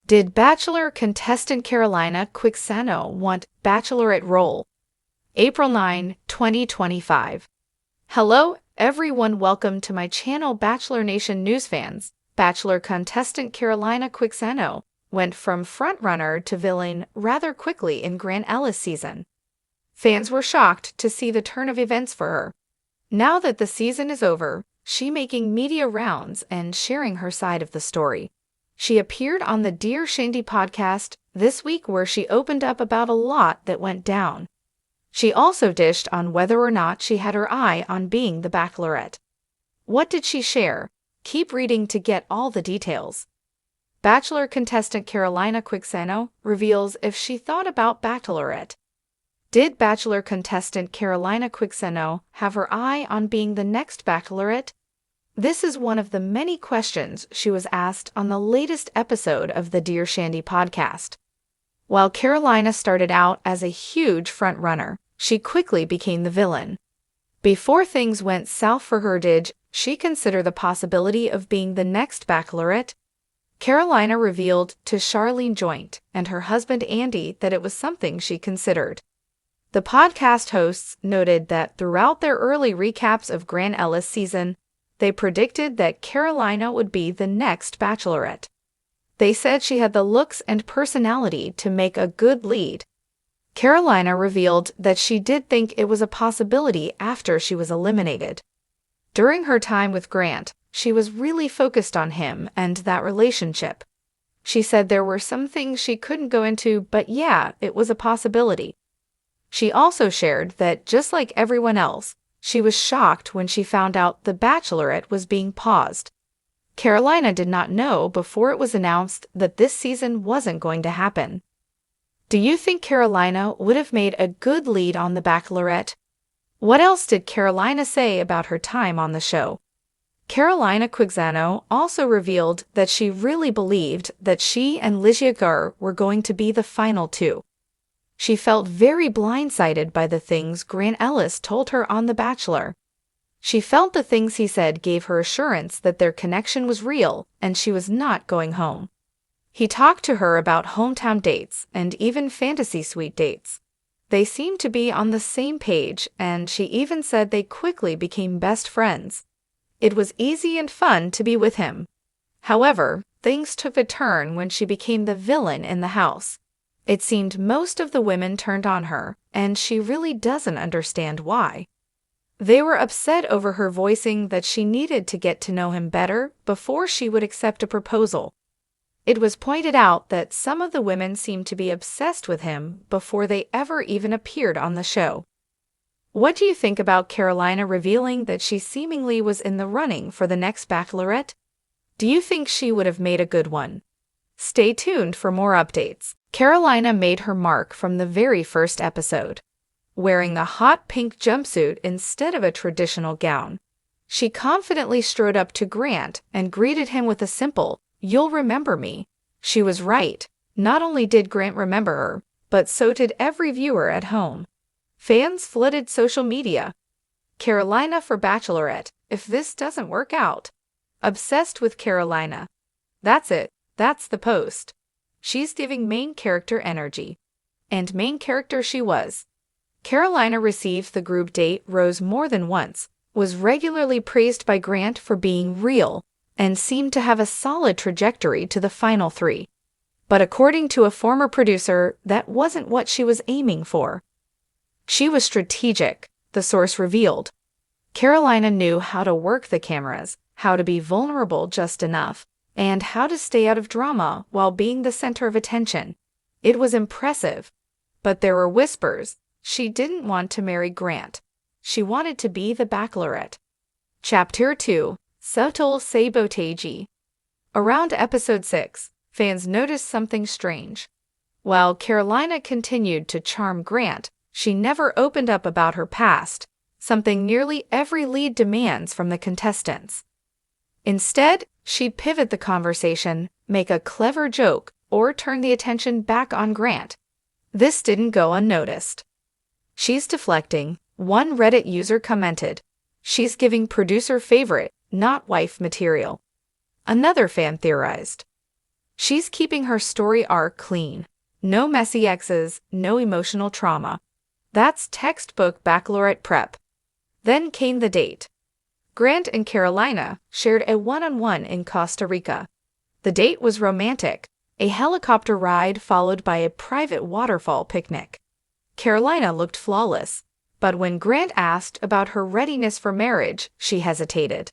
Did Bachelor contestant Carolina Quixano want Bachelorette role? April 9, 2025. Hello, everyone. Welcome to my channel, Bachelor Nation news fans. Bachelor contestant Carolina Quixano went from frontrunner to villain rather quickly in Ellis season. Fans were shocked to see the turn of events for her. Now that the season is over, she's making media rounds and sharing her side of the story. She appeared on the Dear Shandy podcast this week where she opened up about a lot that went down. She also dished on whether or not she had her eye on being the Bachelorette. What did she share? Keep reading to get all the details. Bachelor contestant Carolina Quixano reveals if she thought about Bachelorette. Did Bachelor contestant Carolina Quixano have her eye on being the next Bachelorette? This is one of the many questions she was asked on the latest episode of the Dear Shandy podcast. While Carolina started out as a huge frontrunner, she quickly became the villain. Before things went south for her, did she consider the possibility of being the next Bachelorette? Carolina revealed to Charlene Joint and her husband Andy that it was something she considered. The podcast hosts noted that throughout their early recaps of Ellis season, they predicted that Carolina would be the next Bachelorette. They said she had the looks and personality to make a good lead. Carolina revealed that she did think it was a possibility after she was eliminated. During her time with Grant, she was really focused on him and that relationship. She said there were some things she couldn't go into, but yeah, it was a possibility. She also shared that just like everyone else, she was shocked when she found out The Bachelorette was being paused. Carolina did not know before it was announced that this season wasn't going to happen. Do you think Carolina would have made a good lead on The Bachelorette? What else did Carolina say about her time on the show? Carolina Quixano also revealed that she really believed that she and Ligia were going to be the final two. She felt very blindsided by the things Ellis told her on The Bachelor. She felt the things he said gave her assurance that their connection was real and she was not going home. He talked to her about hometown dates and even fantasy suite dates. They seemed to be on the same page, and she even said they quickly became best friends. It was easy and fun to be with him. However, things took a turn when she became the villain in the house. It seemed most of the women turned on her, and she really doesn't understand why. They were upset over her voicing that she needed to get to know him better before she would accept a proposal. It was pointed out that some of the women seemed to be obsessed with him before they ever even appeared on the show. What do you think about Carolina revealing that she seemingly was in the running for the next Bachelorette? Do you think she would have made a good one? Stay tuned for more updates. Carolina made her mark from the very first episode. Wearing a hot pink jumpsuit instead of a traditional gown, she confidently strode up to Grant and greeted him with a simple, "You'll remember me." She was right. Not only did Grant remember her, but so did every viewer at home. Fans flooded social media. Carolina for Bachelorette, if this doesn't work out. Obsessed with Carolina. That's it. That's the post. She's giving main character energy. And main character she was. Carolina received the group date rose more than once, was regularly praised by Grant for being real, and seemed to have a solid trajectory to the final three. But according to a former producer, that wasn't what she was aiming for. She was strategic, the source revealed. Carolina knew how to work the cameras, how to be vulnerable just enough, and how to stay out of drama while being the center of attention. It was impressive. But there were whispers. She didn't want to marry Grant. She wanted to be the Bachelorette. Chapter 2. Subtle Sabotage. Around episode 6, fans noticed something strange. While Carolina continued to charm Grant, she never opened up about her past, something nearly every lead demands from the contestants. Instead, she'd pivot the conversation, make a clever joke, or turn the attention back on Grant. This didn't go unnoticed. "She's deflecting," one Reddit user commented. "She's giving producer favorite, not wife material." Another fan theorized. She's keeping her story arc clean. No messy exes, no emotional trauma. That's textbook Bachelorette prep. Then came the date. Grant and Carolina shared a one-on-one in Costa Rica. The date was romantic, a helicopter ride followed by a private waterfall picnic. Carolina looked flawless, but when Grant asked about her readiness for marriage, she hesitated.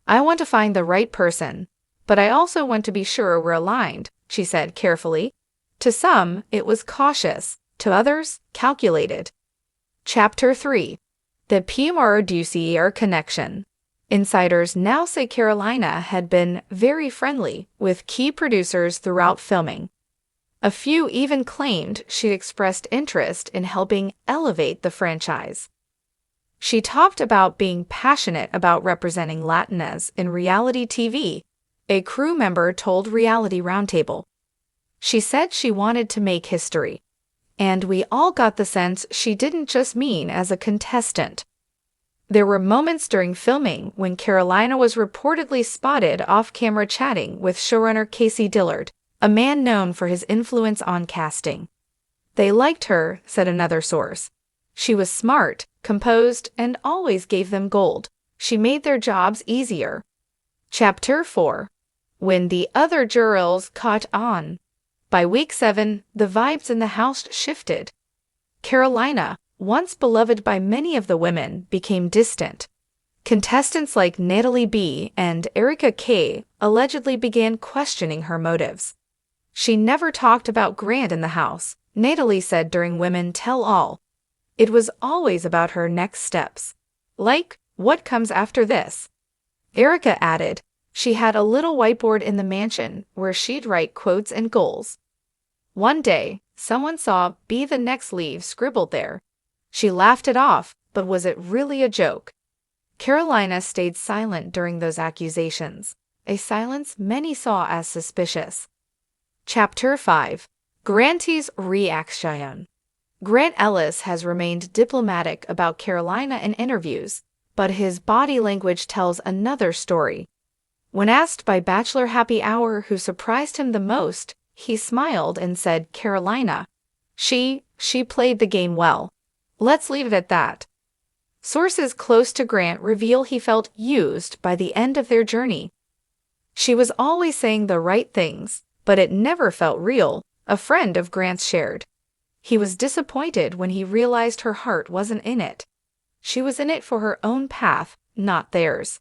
"I want to find the right person, but I also want to be sure we're aligned," she said carefully. To some, it was cautious, to others, calculated. Chapter 3. The PMR-Ducier Connection. Insiders now say Carolina had been very friendly with key producers throughout filming. A few even claimed she'd expressed interest in helping elevate the franchise. She talked about being passionate about representing Latinas in reality TV, a crew member told Reality Roundtable. She said she wanted to make history, and we all got the sense she didn't just mean as a contestant. There were moments during filming when Carolina was reportedly spotted off-camera chatting with showrunner Casey Dillard, a man known for his influence on casting. "They liked her," said another source. "She was smart, composed, and always gave them gold. She made their jobs easier." Chapter 4. When the other jurors caught on. By week 7, the vibes in the house shifted. Carolina, once beloved by many of the women, became distant. Contestants like Natalie B. and Erica K. allegedly began questioning her motives. She never talked about Grant in the house, Natalie said during Women Tell All. It was always about her next steps. Like, what comes after this? Erica added, she had a little whiteboard in the mansion where she'd write quotes and goals. One day, someone saw "Be the next leave" scribbled there. She laughed it off, but was it really a joke? Carolina stayed silent during those accusations, a silence many saw as suspicious. Chapter 5. Grant's Reaction. Grant Ellis has remained diplomatic about Carolina in interviews, but his body language tells another story. When asked by Bachelor Happy Hour who surprised him the most, he smiled and said Carolina. She played the game well. Let's leave it at that. Sources close to Grant reveal he felt used by the end of their journey. She was always saying the right things, but it never felt real, a friend of Grant's shared. He was disappointed when he realized her heart wasn't in it. She was in it for her own path, not theirs.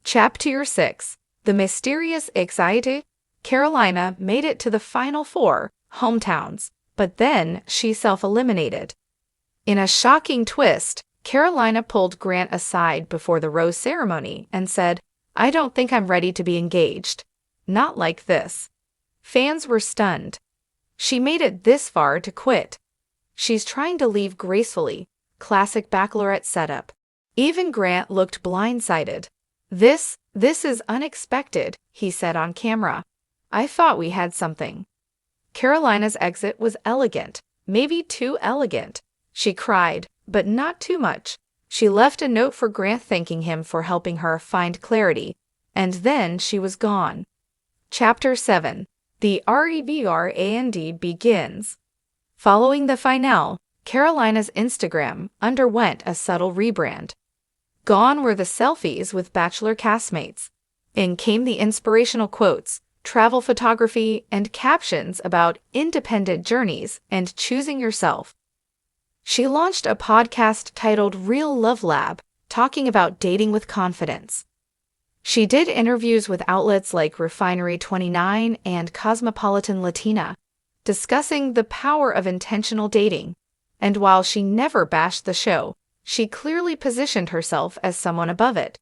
Chapter 6. The Mysterious Anxiety. Carolina made it to the final 4 hometowns, but then she self-eliminated. In a shocking twist, Carolina pulled Grant aside before the rose ceremony and said, "I don't think I'm ready to be engaged. Not like this." Fans were stunned. She made it this far to quit. She's trying to leave gracefully, classic Bachelorette setup. Even Grant looked blindsided. This is unexpected," he said on camera. "I thought we had something." Carolina's exit was elegant, maybe too elegant. She cried, but not too much. She left a note for Grant thanking him for helping her find clarity, and then she was gone. Chapter 7. The Rebrand begins. Following the finale, Carolina's Instagram underwent a subtle rebrand. Gone were the selfies with Bachelor castmates. In came the inspirational quotes, travel photography, and captions about independent journeys and choosing yourself. She launched a podcast titled Real Love Lab, talking about dating with confidence. She did interviews with outlets like Refinery 29 and Cosmopolitan Latina, discussing the power of intentional dating. And while she never bashed the show, she clearly positioned herself as someone above it.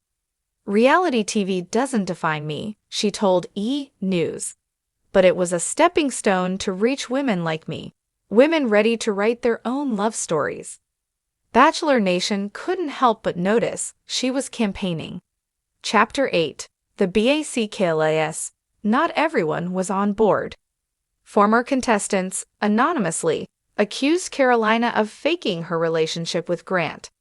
"Reality TV doesn't define me," she told E! News. "But it was a stepping stone to reach women like me, women ready to write their own love stories." Bachelor Nation couldn't help but notice she was campaigning. Chapter 8. The Bachelorette. Not everyone was on board. Former contestants, anonymously, accused Carolina of faking her relationship with Grant.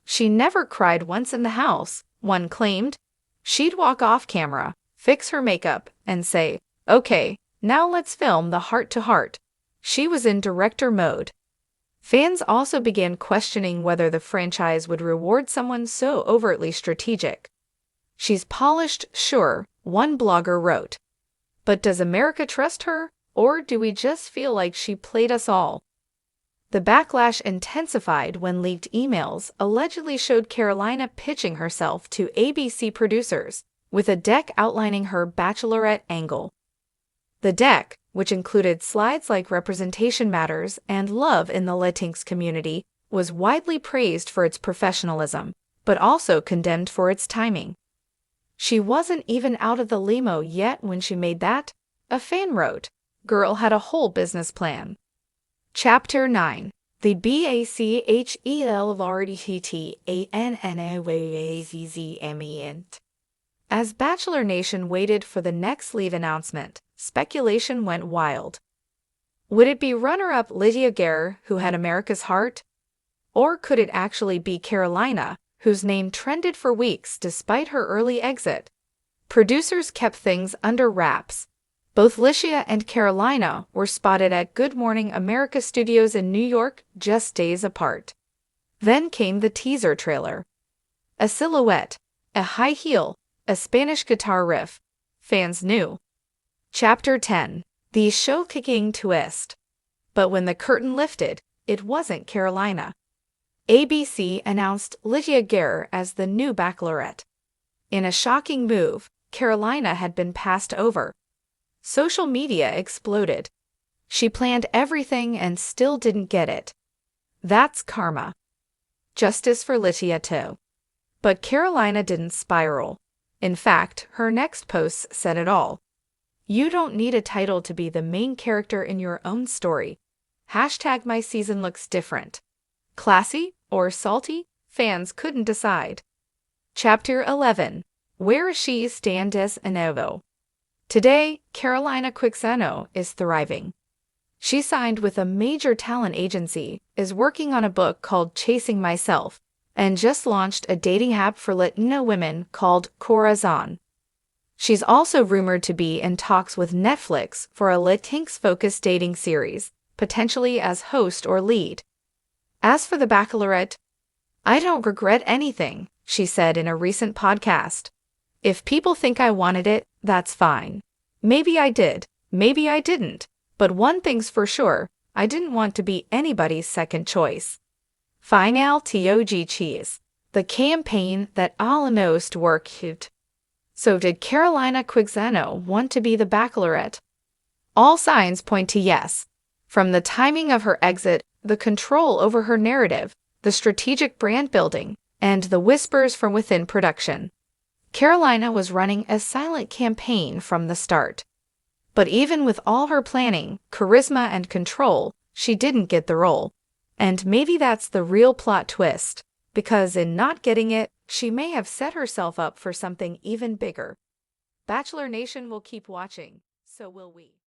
She never cried once in the house, one claimed. She'd walk off camera, fix her makeup, and say, "Okay, Now let's film the heart-to-heart. She was in director mode. Fans also began questioning whether the franchise would reward someone so overtly strategic. She's polished, sure, one blogger wrote. But does America trust her, or do we just feel like she played us all? The backlash intensified when leaked emails allegedly showed Carolina pitching herself to ABC producers, with a deck outlining her Bachelorette angle. The deck, which included slides like representation matters and love in the Latinx community, was widely praised for its professionalism, but also condemned for its timing. She wasn't even out of the limo yet when she made that, a fan wrote. Girl had a whole business plan. Chapter 9. The Bachelorette. As Bachelor Nation waited for the next lead announcement, speculation went wild. Would it be runner-up Lydia Guerre, who had America's heart? Or could it actually be Carolina, whose name trended for weeks despite her early exit? Producers kept things under wraps. Both Lydia and Carolina were spotted at Good Morning America studios in New York just days apart. Then came the teaser trailer. A silhouette, a high heel, a Spanish guitar riff. Fans knew. Chapter 10. The show-kicking twist. But when the curtain lifted, it wasn't Carolina. ABC announced Lydia Guerre as the new Bachelorette. In a shocking move, Carolina had been passed over. Social media exploded. She planned everything and still didn't get it. That's karma. Justice for Lydia too. But Carolina didn't spiral. In fact, her next posts said it all. You don't need a title to be the main character in your own story. Hashtag my season looks different. Classy or salty? Fans couldn't decide. Chapter 11. Where she stands nuevo. Today, Carolina Quixano is thriving. She signed with a major talent agency, is working on a book called Chasing Myself, and just launched a dating app for Latino women called Corazon. She's also rumored to be in talks with Netflix for a Latinx-focused dating series, potentially as host or lead. As for the Bachelorette, I don't regret anything, she said in a recent podcast. If people think I wanted it, that's fine. Maybe I did, maybe I didn't, but one thing's for sure, I didn't want to be anybody's second choice. Final TOG cheese. The campaign that almost worked. So did Carolina Quixano want to be the Bachelorette? All signs point to yes. From the timing of her exit, the control over her narrative, the strategic brand building, and the whispers from within production. Carolina was running a silent campaign from the start. But even with all her planning, charisma, and control, she didn't get the role. And maybe that's the real plot twist, because in not getting it, she may have set herself up for something even bigger. Bachelor Nation will keep watching, so will we.